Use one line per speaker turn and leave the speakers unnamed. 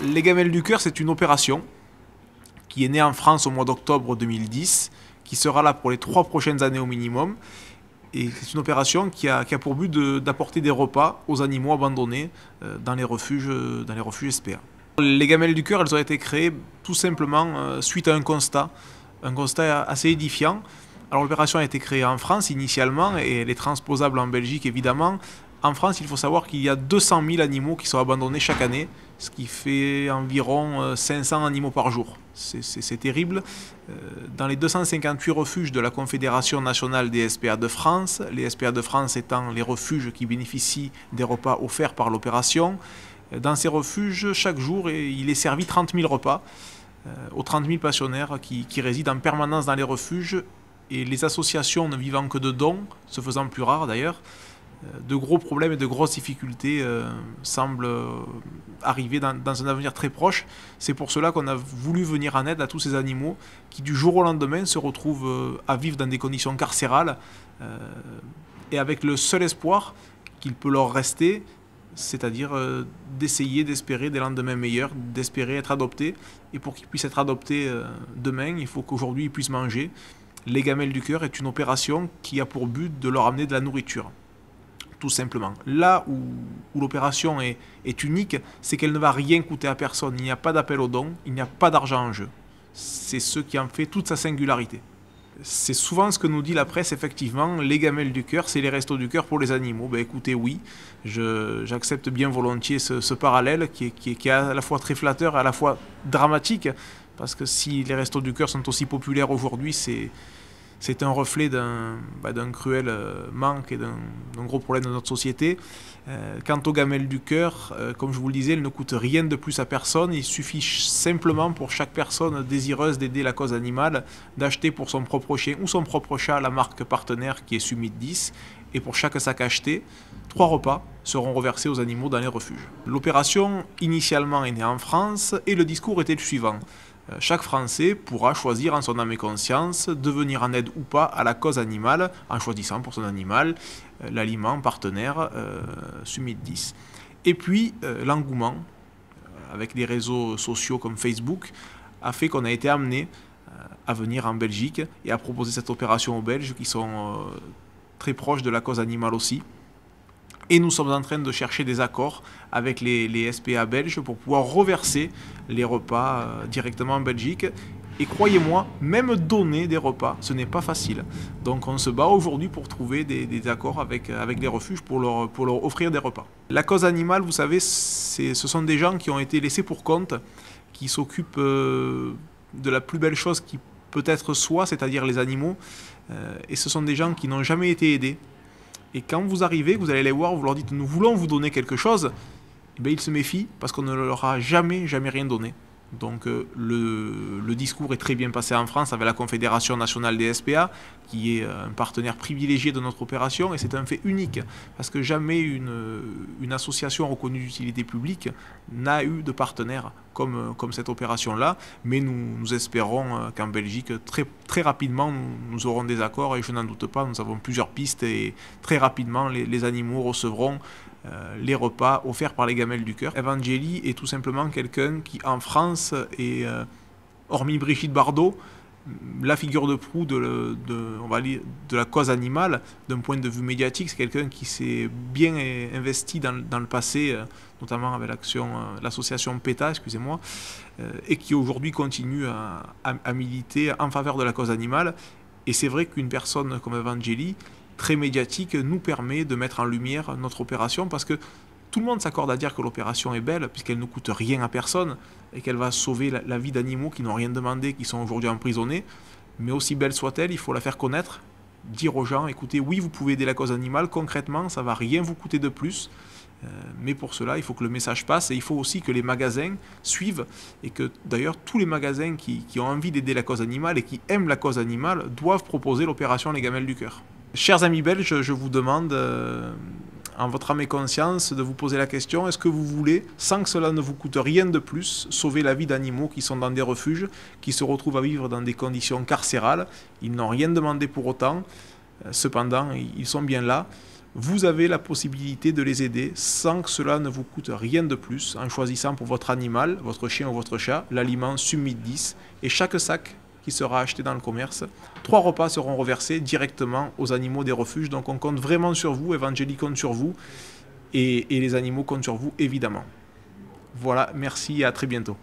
Les gamelles du cœur, c'est une opération qui est née en France au mois d'octobre 2010, qui sera là pour les 3 prochaines années au minimum. Et c'est une opération qui a pour but d'apporter des repas aux animaux abandonnés dans les refuges SPA. Les gamelles du cœur, elles ont été créées tout simplement suite à un constat assez édifiant. Alors l'opération a été créée en France initialement et elle est transposable en Belgique évidemment. En France, il faut savoir qu'il y a 200 000 animaux qui sont abandonnés chaque année, ce qui fait environ 500 animaux par jour. C'est terrible. Dans les 258 refuges de la Confédération nationale des SPA de France, les SPA de France étant les refuges qui bénéficient des repas offerts par l'opération, dans ces refuges, chaque jour, il est servi 30 000 repas aux 30 000 pensionnaires qui résident en permanence dans les refuges, et les associations ne vivant que de dons, se faisant plus rares d'ailleurs, de gros problèmes et de grosses difficultés semblent arriver dans un avenir très proche. C'est pour cela qu'on a voulu venir en aide à tous ces animaux qui du jour au lendemain se retrouvent à vivre dans des conditions carcérales et avec le seul espoir qu'il peut leur rester, c'est-à-dire d'essayer d'espérer des lendemains meilleurs, d'espérer être adoptés. Et pour qu'ils puissent être adoptés demain, il faut qu'aujourd'hui ils puissent manger. Les gamelles du cœur est une opération qui a pour but de leur amener de la nourriture. Tout simplement. Là où l'opération est unique, c'est qu'elle ne va rien coûter à personne. Il n'y a pas d'appel aux dons, il n'y a pas d'argent en jeu. C'est ce qui en fait toute sa singularité. C'est souvent ce que nous dit la presse, effectivement, les gamelles du cœur, c'est les restos du cœur pour les animaux. Ben écoutez, oui, j'accepte bien volontiers ce parallèle qui est à la fois très flatteur et à la fois dramatique, parce que si les restos du cœur sont aussi populaires aujourd'hui, c'est un reflet d'un cruel manque et d'un gros problème de notre société. Quant aux gamelles du cœur, comme je vous le disais, elles ne coûtent rien de plus à personne. Il suffit simplement pour chaque personne désireuse d'aider la cause animale d'acheter pour son propre chien ou son propre chat la marque partenaire qui est Summit 10. Et pour chaque sac acheté, 3 repas seront reversés aux animaux dans les refuges. L'opération initialement est née en France et le discours était le suivant. Chaque Français pourra choisir en son âme et conscience de venir en aide ou pas à la cause animale en choisissant pour son animal l'aliment partenaire Summit 10. Et puis l'engouement avec les réseaux sociaux comme Facebook a fait qu'on a été amené à venir en Belgique et à proposer cette opération aux Belges qui sont très proches de la cause animale aussi. Et nous sommes en train de chercher des accords avec les SPA belges pour pouvoir reverser les repas directement en Belgique. Et croyez-moi, même donner des repas, ce n'est pas facile. Donc on se bat aujourd'hui pour trouver des accords avec les refuges pour leur offrir des repas. La cause animale, vous savez, ce sont des gens qui ont été laissés pour compte, qui s'occupent de la plus belle chose qui peut-être soit, c'est-à-dire les animaux. Et ce sont des gens qui n'ont jamais été aidés. Et quand vous arrivez, vous allez les voir, vous leur dites « nous voulons vous donner quelque chose », eh bien, ils se méfient parce qu'on ne leur a jamais rien donné. Donc le discours est très bien passé en France avec la Confédération nationale des SPA, qui est un partenaire privilégié de notre opération, et c'est un fait unique, parce que jamais une association reconnue d'utilité publique n'a eu de partenaire comme cette opération-là, mais nous espérons qu'en Belgique, très rapidement, nous aurons des accords, et je n'en doute pas, nous avons plusieurs pistes, et très rapidement, les animaux recevront les repas offerts par les gamelles du cœur. Evangélie est tout simplement quelqu'un qui, en France, est, hormis Brigitte Bardot, la figure de proue on va dire, de la cause animale, d'un point de vue médiatique. C'est quelqu'un qui s'est bien investi dans le passé, notamment avec l'association PETA, excusez-moi, et qui aujourd'hui continue à militer en faveur de la cause animale. Et c'est vrai qu'une personne comme Evangélie, très médiatique, nous permet de mettre en lumière notre opération, parce que tout le monde s'accorde à dire que l'opération est belle puisqu'elle ne coûte rien à personne et qu'elle va sauver la vie d'animaux qui n'ont rien demandé, qui sont aujourd'hui emprisonnés. Mais aussi belle soit-elle, il faut la faire connaître, dire aux gens, écoutez, oui, vous pouvez aider la cause animale, concrètement, ça ne va rien vous coûter de plus. Mais pour cela, il faut que le message passe, et il faut aussi que les magasins suivent, et que d'ailleurs tous les magasins qui ont envie d'aider la cause animale et qui aiment la cause animale doivent proposer l'opération Les Gamelles du Cœur. Chers amis belges, je vous demande, en votre âme et conscience, de vous poser la question, est-ce que vous voulez, sans que cela ne vous coûte rien de plus, sauver la vie d'animaux qui sont dans des refuges, qui se retrouvent à vivre dans des conditions carcérales? Ils n'ont rien demandé pour autant, cependant, ils sont bien là. vous avez la possibilité de les aider sans que cela ne vous coûte rien de plus, en choisissant pour votre animal, votre chien ou votre chat, l'aliment Summit 10. Et chaque sac qui sera acheté dans le commerce, 3 repas seront reversés directement aux animaux des refuges. Donc on compte vraiment sur vous, Evangélie compte sur vous, et les animaux comptent sur vous évidemment. Voilà, merci et à très bientôt.